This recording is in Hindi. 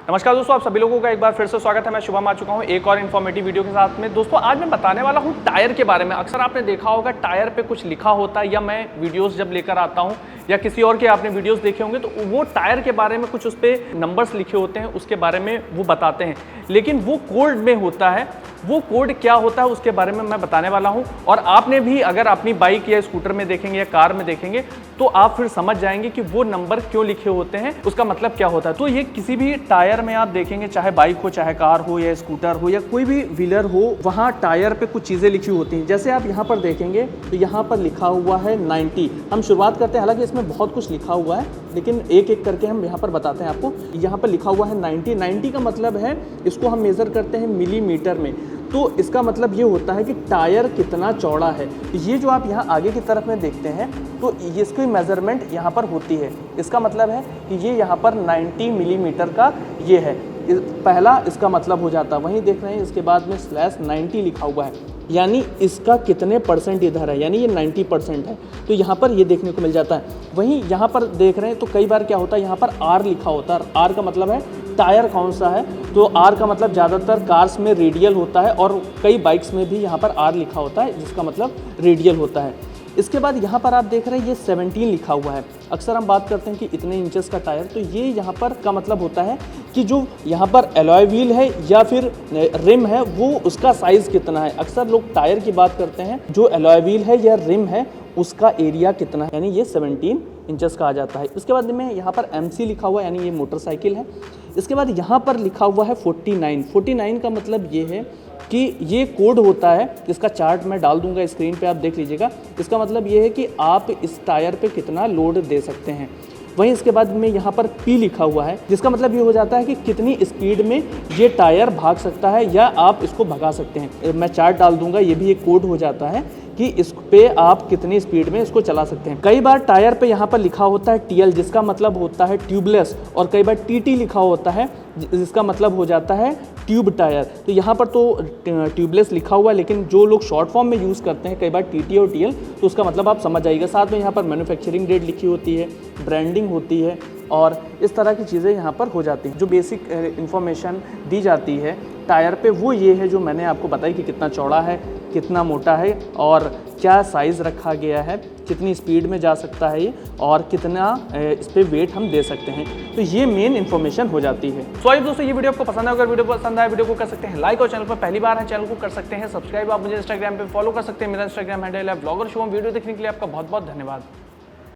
नमस्कार दोस्तों, आप सभी लोगों का एक बार फिर से स्वागत है। मैं शुभम आ चुका हूं एक और इन्फॉर्मेटिव वीडियो के साथ में। दोस्तों आज मैं बताने वाला हूं टायर के बारे में। अक्सर आपने देखा होगा टायर पे कुछ लिखा होता है, या मैं वीडियोस जब लेकर आता हूं या किसी और के आपने वीडियोस देखे होंगे तो वो टायर के बारे में कुछ उस पर नंबर्स लिखे होते हैं, उसके बारे में वो बताते हैं, लेकिन वो कोड में होता है। वो कोड क्या होता है उसके बारे में मैं बताने वाला हूं। और आपने भी अगर अपनी बाइक या स्कूटर में देखेंगे या कार में देखेंगे तो आप फिर समझ जाएंगे कि वो नंबर क्यों लिखे होते हैं, उसका मतलब क्या होता है। तो ये किसी भी टायर में आप देखेंगे, चाहे बाइक हो, चाहे कार हो, या स्कूटर हो, या कोई भी व्हीलर हो, वहाँ टायर पे कुछ चीज़ें लिखी होती हैं। जैसे आप यहाँ पर देखेंगे तो यहाँ पर लिखा हुआ है 90। हम शुरुआत करते हैं, हालांकि इसमें बहुत कुछ लिखा हुआ है, लेकिन एक एक करके हम यहाँ पर बताते हैं आपको। यहाँ पर लिखा हुआ है 90। 90 का मतलब है, इसको हम मेज़र करते हैं मिलीमीटर में, तो इसका मतलब ये होता है कि टायर कितना चौड़ा है। ये जो आप यहाँ आगे की तरफ में देखते हैं तो इसकी मेज़रमेंट यहाँ पर होती है। इसका मतलब है कि ये यहाँ पर 90 मिलीमीटर का ये है, पहला इसका मतलब हो जाता है। वहीं देख रहे हैं इसके बाद में /90 लिखा हुआ है, यानी इसका कितने परसेंट इधर है, यानी ये 90% है, तो यहाँ पर ये देखने को मिल जाता है। वहीं यहाँ पर देख रहे हैं तो कई बार क्या होता है, यहाँ पर R लिखा होता है। R का मतलब है टायर कौन सा है, तो R का मतलब ज़्यादातर कार्स में रेडियल होता है, और कई बाइक्स में भी यहाँ पर R लिखा होता है, जिसका मतलब रेडियल होता है। इसके बाद यहाँ पर आप देख रहे हैं ये 17 लिखा हुआ है। अक्सर हम बात करते हैं कि इतने इंचेस का टायर, तो ये यहाँ पर का मतलब होता है कि जो यहाँ पर एलॉय व्हील है या फिर रिम है वो उसका साइज़ कितना है। अक्सर लोग टायर की बात करते हैं, जो एलॉय व्हील है या रिम है उसका एरिया कितना है, यानी ये 17 इंचेस का आ जाता है। इसके बाद में यहाँ पर MC लिखा हुआ है, यानी ये मोटरसाइकिल है। इसके बाद यहाँ पर लिखा हुआ है 49। 49 का मतलब ये है कि ये कोड होता है, इसका चार्ट मैं डाल दूंगा स्क्रीन पे, आप देख लीजिएगा। इसका मतलब ये है कि आप इस टायर पे कितना लोड दे सकते हैं। वहीं इसके बाद में यहाँ पर P लिखा हुआ है, जिसका मतलब ये हो जाता है कि कितनी स्पीड में ये टायर भाग सकता है या आप इसको भगा सकते हैं। मैं चार्ट डाल दूंगा, ये भी एक कोड हो जाता है कि इस पे आप कितनी स्पीड में इसको चला सकते हैं। कई बार टायर पे यहाँ पर लिखा होता है TL, जिसका मतलब होता है ट्यूबलेस, और कई बार TT लिखा होता है, जिसका मतलब हो जाता है ट्यूब टायर। तो यहाँ पर तो ट्यूबलेस लिखा हुआ है, लेकिन जो लोग शॉर्ट फॉर्म में यूज़ करते हैं कई बार TT और TL, तो उसका मतलब आप समझ जाइएगा। साथ में यहाँ पर मैन्युफैक्चरिंग डेट लिखी होती है, ब्रांडिंग होती है, और इस तरह की चीज़ें यहाँ पर हो जाती हैं। जो बेसिक इन्फॉर्मेशन दी जाती है टायर पे वो ये है जो मैंने आपको बताई कि कितना चौड़ा है, कितना मोटा है, और क्या साइज़ रखा गया है, कितनी स्पीड में जा सकता है ये, और कितना इस पर वेट हम दे सकते हैं। तो ये मेन इन्फॉर्मेशन हो जाती है। सो दोस्तों, ये वीडियो आपको पसंद है, अगर वीडियो पसंद आए वीडियो को कर सकते हैं लाइक, और चैनल पर पहली बार है चैनल को कर सकते हैं सब्सक्राइब। आप मुझे इंस्टाग्राम पे फॉलो कर सकते हैं, मेरा इंस्टाग्राम हैंडल है ब्लॉगर शुभम। वीडियो देखने के लिए आपका बहुत बहुत धन्यवाद।